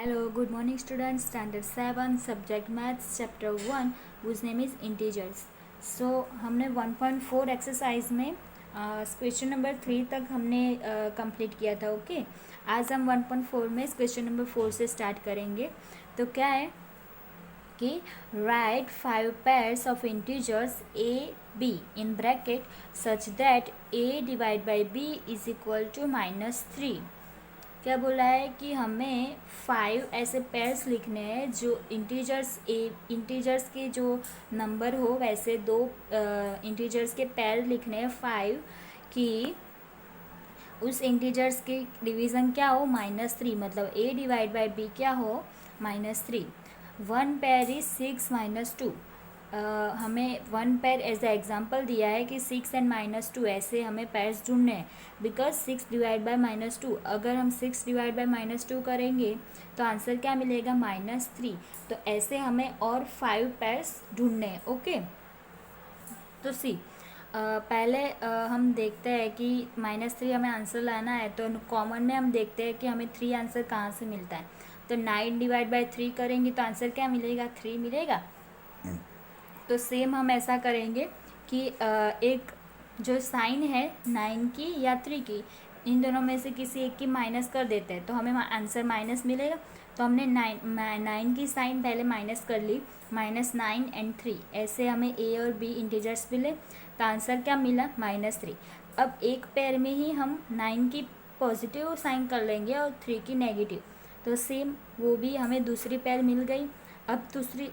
Hello, good morning students. Standard 7, subject maths, chapter 1, whose name is integers. So हमने 1.4 exercise में question number 3 तक हमने complete किया था. ओके, आज हम 1.4 में क्वेश्चन नंबर 4 से स्टार्ट करेंगे. तो क्या है कि write 5 pairs of integers a b in bracket such that a divide by b is equal to -3. क्या बोला है कि हमें 5 ऐसे पेयर्स लिखने हैं जो इंटीजर्स के जो नंबर हो वैसे दो इंटीजर्स के पेयर लिखने हैं 5 कि उस इंटीजर्स की डिवीज़न क्या हो -3, मतलब a डिवाइड बाई b क्या हो -3. One pair is 6 - 2. हमें one pair as a example दिया है कि 6 एंड -2 ऐसे हमें पेयर्स ढूंढने हैं. बिकॉज 6 डिवाइड बाई -2, अगर हम 6 डिवाइड बाई -2 करेंगे तो आंसर क्या मिलेगा -3. तो ऐसे हमें और 5 पेयर्स ढूंढने हैं. ओके, तो सी पहले हम देखते हैं कि -3 हमें आंसर लाना है. तो कॉमन में हम देखते हैं कि हमें 3 आंसर कहाँ से मिलता है. तो 9 डिवाइड बाई 3 करेंगे तो आंसर क्या मिलेगा 3 मिलेगा. तो सेम हम ऐसा करेंगे कि एक जो साइन है 9 की या 3 की, इन दोनों में से किसी एक की माइनस कर देते हैं तो हमें आंसर माइनस मिलेगा. तो हमने 9 की साइन पहले माइनस कर ली, -9 एंड 3 ऐसे हमें a और b इंटीजर्स मिले. तो आंसर क्या मिला -3. अब एक पेयर में ही हम 9 की पॉजिटिव साइन कर लेंगे और 3 की नेगेटिव. तो सेम वो भी हमें दूसरी पेयर मिल गई. अब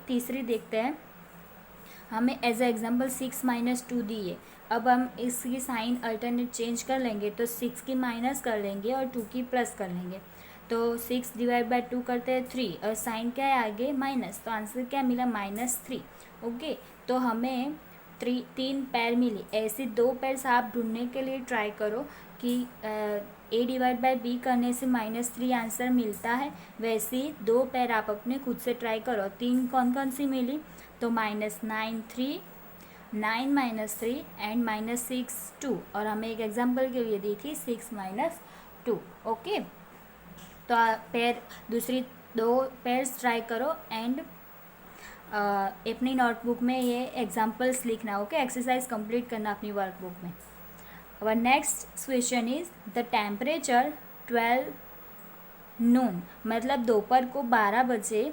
तीसरी देखते हैं. हमें एज ए एग्जाम्पल 6 - 2 दी है. अब हम इसकी साइन अल्टरनेट चेंज कर लेंगे तो 6 की माइनस कर लेंगे और 2 की प्लस कर लेंगे. तो 6 डिवाइड बाई 2 करते हैं 3 और साइन क्या है आगे माइनस. तो आंसर क्या मिला -3. ओके, तो हमें 3 पेयर मिली. ऐसे 2 पेयर्स आप ढूंढने के लिए ट्राई करो कि a डिवाइड बाई b करने से -3 आंसर मिलता है. वैसे ही 2 पेयर आप अपने खुद से ट्राई करो. 3 कौन कौन सी मिली तो -9 3, 9 - 3 एंड -6 2. और हमें एक एग्जांपल के लिए दी थी 6 - 2. ओके, तो पेयर दूसरी 2 पेयर्स ट्राई करो एंड अपनी नोटबुक में ये एग्जांपल्स लिखना. ओके, एक्सरसाइज कंप्लीट करना अपनी वर्कबुक में. Our next question is the temperature 12 noon, मतलब दोपहर को 12 बजे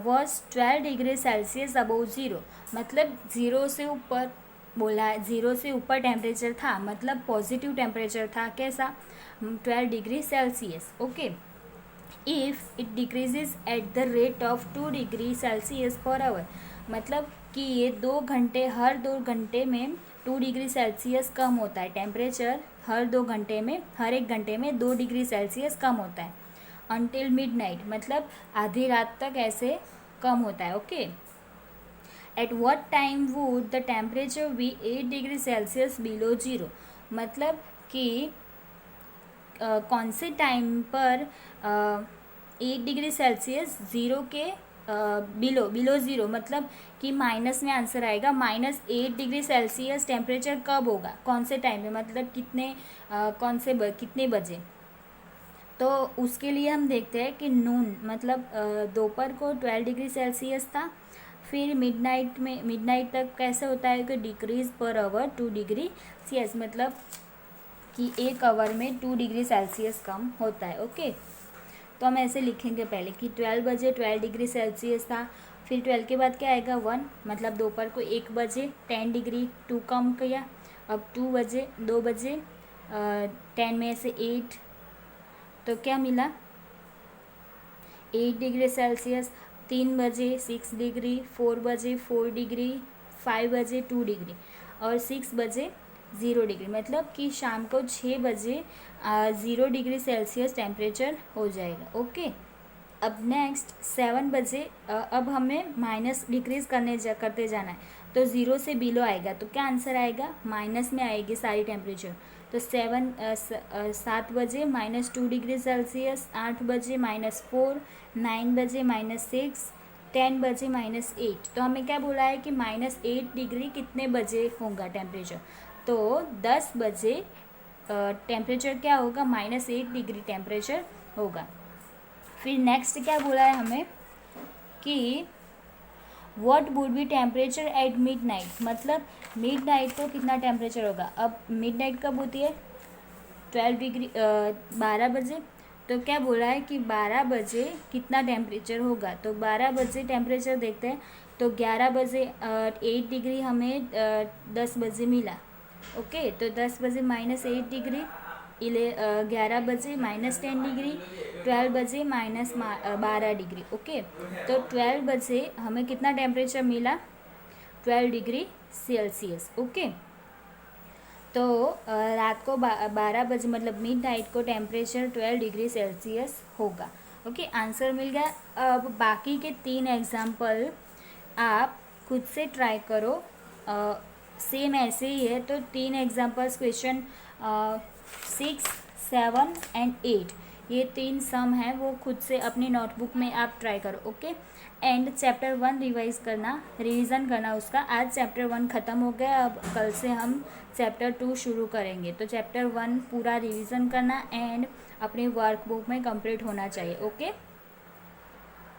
was 12 डिग्री सेल्सियस अबव 0, मतलब 0 से ऊपर बोला है. 0 से ऊपर टेम्परेचर था, मतलब पॉजिटिव टेम्परेचर था. कैसा 12 degree Celsius. Okay, if it decreases at the rate of 2 degree Celsius per hour, मतलब कि ये 2 घंटे हर 2 घंटे में 2 डिग्री सेल्सियस कम होता है. टेम्परेचर हर 2 घंटे में, हर 1 घंटे में 2 डिग्री सेल्सियस कम होता है. अनटिल मिडनाइट, मतलब आधी रात तक ऐसे कम होता है. Okay, at what time would the temperature be 8 degree Celsius below 0, मतलब कि कौन से टाइम पर 8 डिग्री सेल्सियस 0 के बिलो 0, मतलब कि माइनस में आंसर आएगा. -8 डिग्री सेल्सियस टेम्परेचर कब होगा, कौन से टाइम पे, मतलब कितने बजे. तो उसके लिए हम देखते हैं कि नून, मतलब दोपहर को 12 डिग्री सेल्सियस था. फिर मिडनाइट तक कैसे होता है कि decrease per hour 2 degree Celsius, मतलब कि 1 आवर में 2 डिग्री सेल्सियस कम होता है. ओके, तो हम ऐसे लिखेंगे पहले कि 12 बजे 12 डिग्री सेल्सियस था. फिर 12 के बाद क्या आएगा 1, मतलब दोपहर को 1 बजे 10 डिग्री 2 कम किया. अब 2 बजे 10 में से 8, तो क्या मिला 8 डिग्री सेल्सियस. 3 बजे 6 डिग्री, 4 बजे 4 डिग्री, 5 बजे 2 डिग्री और 6 बजे 0 डिग्री, मतलब कि शाम को 6 बजे 0 डिग्री सेल्सियस टेम्परेचर हो जाएगा. ओके, अब नेक्स्ट 7 बजे अब हमें माइनस डिक्रीज करते जाना है. तो 0 से बिलो आएगा तो क्या आंसर आएगा माइनस में आएगी सारी टेम्परेचर. तो 7 बजे -2 डिग्री सेल्सियस, 8 बजे -4, 9 बजे -6, 10 बजे -8. तो हमें क्या बोला है कि -8 डिग्री कितने बजे होगा टेम्परेचर. तो 10 बजे टेम्परेचर क्या होगा -8 डिग्री टेम्परेचर होगा. फिर नेक्स्ट क्या बोला है हमें कि what would be temperature at mid night, मतलब मिड नाइट को कितना टेम्परेचर होगा। अब मिड नाइट कब होती है, 12 डिग्री 12 बजे। तो क्या बोला है कि 12 बजे कितना टेम्परेचर होगा, तो 12 बजे टेम्परेचर देखते हैं। तो 11 बजे 8 डिग्री हमें 10 बजे मिला। ओके, तो 10 बजे -8 डिग्री, 11 बजे -10 डिग्री, 12 बजे -12 डिग्री। ओके, तो 12 बजे हमें कितना टेम्परेचर मिला, 12 डिग्री सेल्सियस। ओके, तो रात को 12 बजे मतलब मिड नाइट को टेम्परेचर 12 डिग्री सेल्सियस होगा। ओके, आंसर मिल गया। अब बाकी के 3 एग्जाम्पल आप खुद से ट्राई करो, सेम ऐसे ही है। तो 3 एग्जाम्पल्स क्वेश्चन 6, 7 एंड 8, ये 3 सम है, वो खुद से अपनी नोटबुक में आप ट्राई करो। ओके, एंड चैप्टर 1 रिवीजन करना उसका। आज चैप्टर 1 ख़त्म हो गया, अब कल से हम चैप्टर 2 शुरू करेंगे। तो चैप्टर 1 पूरा रिवीजन करना एंड अपनी वर्कबुक में कंप्लीट होना चाहिए। ओके।